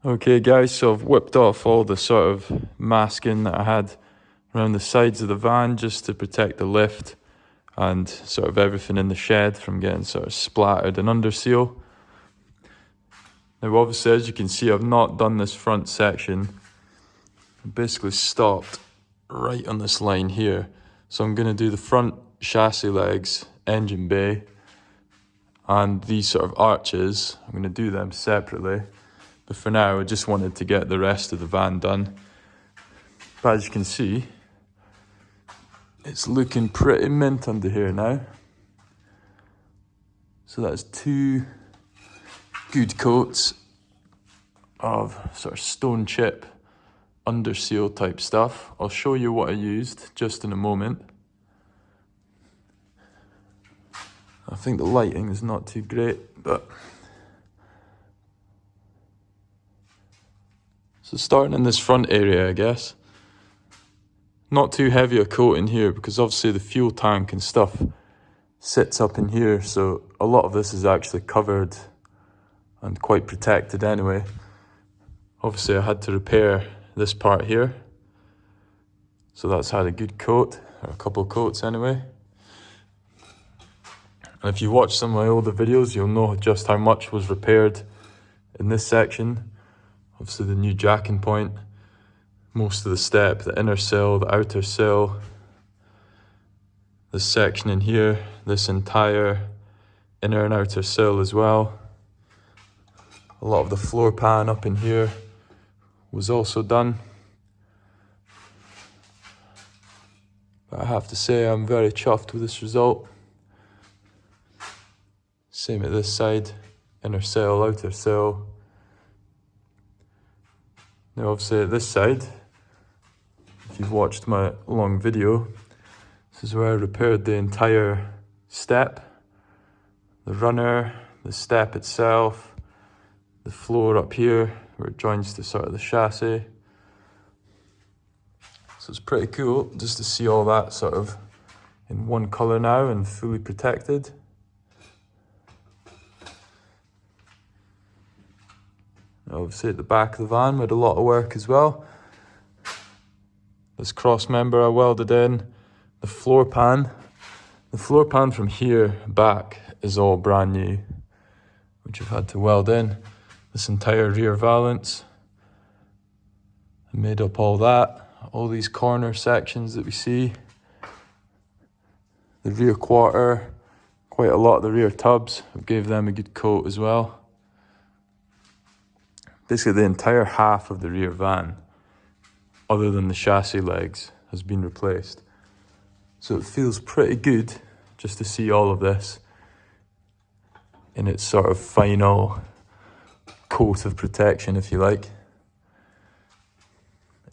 Okay guys, so I've whipped off all the sort of masking that I had around the sides of the van just to protect the lift and sort of everything in the shed from getting sort of splattered and under seal. Now obviously, as you can see, I've not done this front section. I basically stopped right on this line here. So I'm going to do the front chassis legs, engine bay, and these sort of arches. I'm going to do them separately. But for now, I just wanted to get the rest of the van done. But as you can see, it's looking pretty mint under here now. So that's 2 good coats of sort of stone chip under seal type stuff. I'll show you what I used just in a moment. I think the lighting is not too great, but so starting in this front area, I guess. Not too heavy a coat in here because obviously the fuel tank and stuff sits up in here, so a lot of this is actually covered and quite protected anyway. Obviously I had to repair this part here, so that's had a good coat, or a couple of coats anyway. And if you watch some of my older videos, you'll know just how much was repaired in this section. Obviously the new jacking point, most of the step, the inner sill, the outer sill, this section in here, this entire inner and outer sill as well. A lot of the floor pan up in here was also done. But I have to say I'm very chuffed with this result. Same at this side, inner sill, outer sill. Now obviously at this side, if you've watched my long video, this is where I repaired the entire step, the runner, the step itself, the floor up here where it joins to sort of the chassis. So it's pretty cool just to see all that sort of in one colour now and fully protected. Obviously at the back of the van we had a lot of work as well. This cross member I welded in, the floor pan. The floor pan from here back is all brand new, which I've had to weld in. This entire rear valance, I made up all that. All these corner sections that we see. The rear quarter, quite a lot of the rear tubs, I gave them a good coat as well. Basically the entire half of the rear van, other than the chassis legs, has been replaced. So it feels pretty good just to see all of this in its sort of final coat of protection, if you like.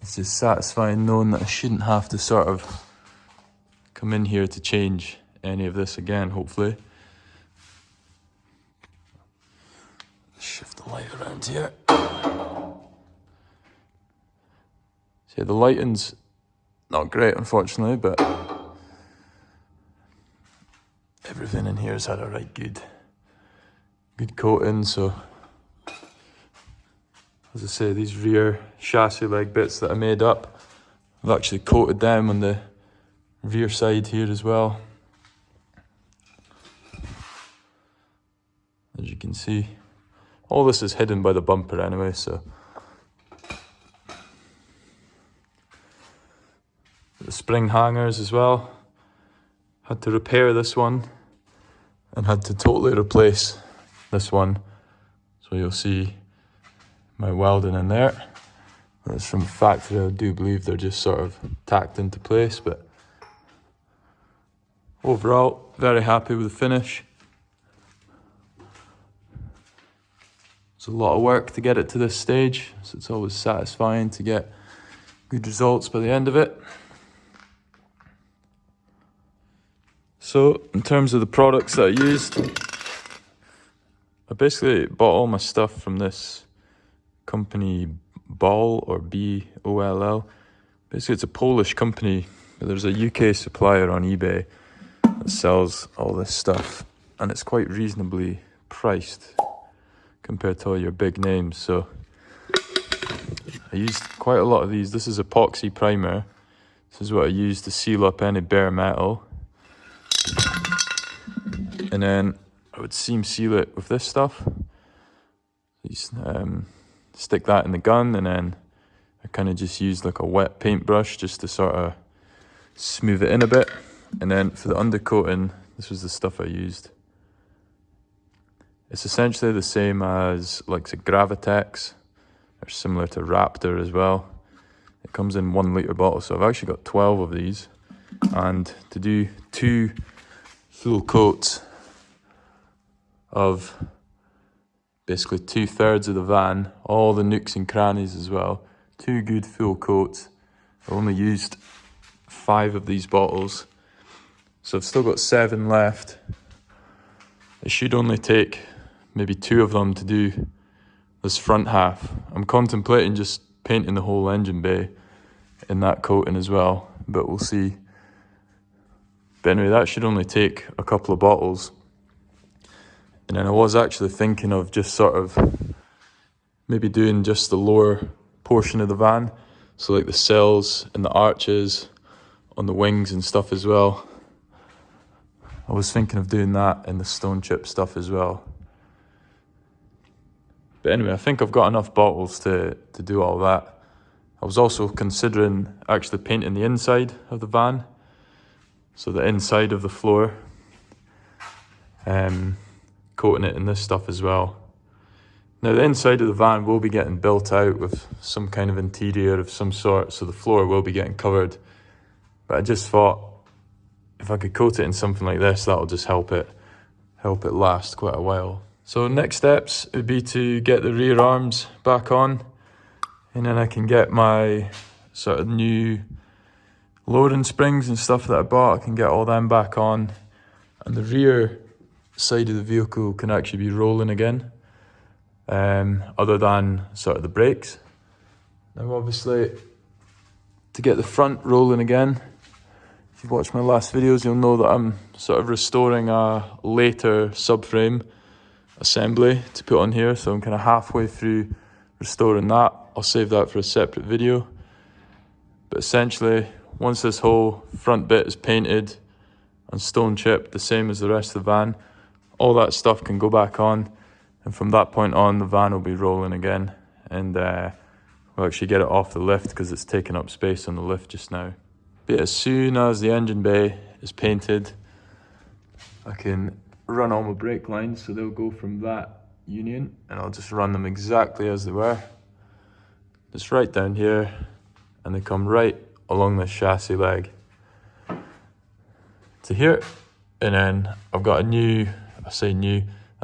It's just satisfying knowing that I shouldn't have to sort of come in here to change any of this again, hopefully. Shift the light around here. See, the lighting's not great, unfortunately, but everything in here's had a right good coating. So, as I say, these rear chassis leg bits that I made up, I've actually coated them on the rear side here as well. As you can see, all this is hidden by the bumper anyway, so. The spring hangers as well. Had to repair this one and had to totally replace this one. So you'll see my welding in there. That's from the factory. I do believe they're just sort of tacked into place, but overall, very happy with the finish. It's a lot of work to get it to this stage, so it's always satisfying to get good results by the end of it. So, in terms of the products that I used, I basically bought all my stuff from this company, Ball, or B-O-L-L. Basically, it's a Polish company, but there's a UK supplier on eBay that sells all this stuff, and it's quite reasonably priced compared to all your big names. So, I used quite a lot of these. This is epoxy primer. This is what I use to seal up any bare metal. And then I would seam seal it with this stuff. Stick that in the gun, and then I kind of just use like a wet paintbrush just to sort of smooth it in a bit. And then for the undercoating, this was the stuff I used. It's essentially the same as like the Gravitex, or similar to Raptor as well. It comes in 1 litre bottles, so I've actually got 12 of these. And to do 2 full coats of basically 2/3 of the van, all the nooks and crannies as well, 2 good full coats. I only used 5 of these bottles, so I've still got 7 left. It should only take maybe 2 of them to do this front half. I'm contemplating just painting the whole engine bay in that coating as well, but we'll see. But anyway, that should only take a couple of bottles. And then I was actually thinking of just sort of maybe doing just the lower portion of the van, so like the sills and the arches on the wings and stuff as well. I was thinking of doing that and the stone chip stuff as well. But anyway, I think I've got enough bottles to do all that. I was also considering actually painting the inside of the van, so the inside of the floor, coating it in this stuff as well. Now the inside of the van will be getting built out with some kind of interior of some sort, so the floor will be getting covered. But I just thought if I could coat it in something like this, that'll just help it last quite a while. So next steps would be to get the rear arms back on, and then I can get my sort of new loading springs and stuff that I bought. I can get all them back on, and the rear side of the vehicle can actually be rolling again, other than sort of the brakes. Now obviously, to get the front rolling again, if you've watched my last videos, you'll know that I'm sort of restoring a later subframe assembly to put on here, so I'm kind of halfway through restoring that. I'll save that for a separate video. But essentially, once this whole front bit is painted and stone chipped the same as the rest of the van, all that stuff can go back on, and from that point on the van will be rolling again, and we'll actually get it off the lift because it's taking up space on the lift just now. But as soon as the engine bay is painted, I can run all my brake lines, so they'll go from that union, and I'll just run them exactly as they were. Just right down here, and they come right along the chassis leg to here. And then I've got a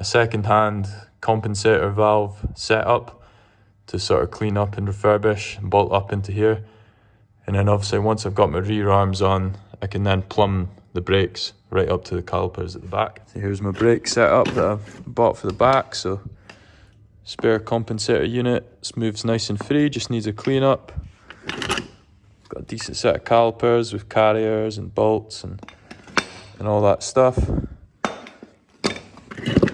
second-hand compensator valve set up to sort of clean up and refurbish and bolt up into here. And then obviously once I've got my rear arms on, I can then plumb the brakes right up to the calipers at the back. So here's my brake setup that I've bought for the back. So spare compensator unit, moves nice and free, just needs a clean up. Got a decent set of calipers with carriers and bolts and all that stuff. And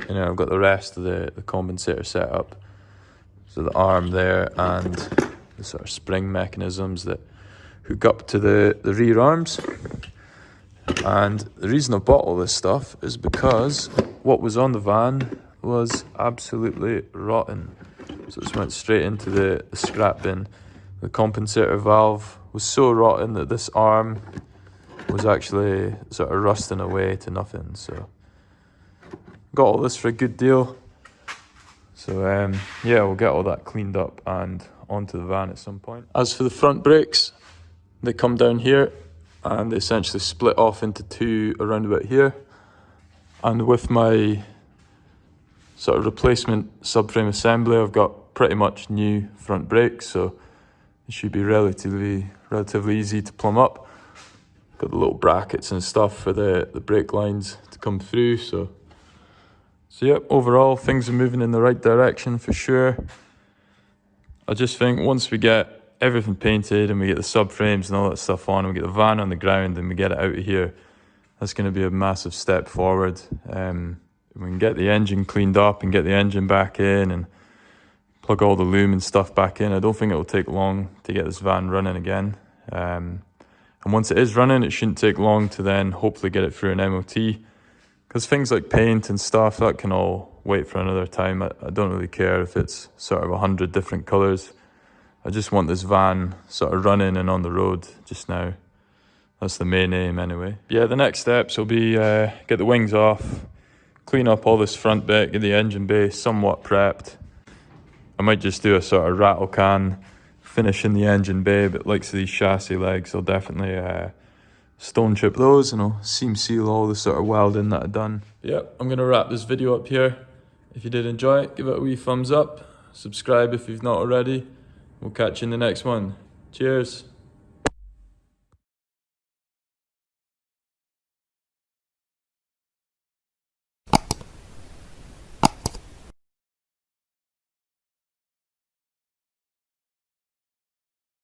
then I've got the rest of the compensator set up. So the arm there and the sort of spring mechanisms that hook up to the rear arms. And the reason I bought all this stuff is because what was on the van was absolutely rotten. So it just went straight into the scrap bin. The compensator valve was so rotten that this arm was actually sort of rusting away to nothing. So got all this for a good deal. So yeah, we'll get all that cleaned up and onto the van at some point. As for the front brakes, they come down here and they essentially split off into 2 around about here. And with my sort of replacement subframe assembly, I've got pretty much new front brakes, so it should be relatively easy to plumb up. Got the little brackets and stuff for the brake lines to come through. So yeah, overall things are moving in the right direction for sure. I just think once we get everything painted and we get the subframes and all that stuff on, and we get the van on the ground and we get it out of here, that's going to be a massive step forward. We can get the engine cleaned up and get the engine back in and plug all the loom and stuff back in. I don't think it will take long to get this van running again. And once it is running, it shouldn't take long to then hopefully get it through an MOT. Because things like paint and stuff, that can all wait for another time. I don't really care if it's sort of 100 different colours. I just want this van sort of running and on the road just now. That's the main aim anyway. Yeah, the next steps will be get the wings off, clean up all this front bit, get the engine bay somewhat prepped. I might just do a sort of rattle can finish in the engine bay, but likes of these chassis legs, I'll definitely stone chip those, and I'll seam seal all the sort of welding that I've done. Yep, I'm going to wrap this video up here. If you did enjoy it, give it a wee thumbs up. Subscribe if you've not already. We'll catch you in the next one. Cheers.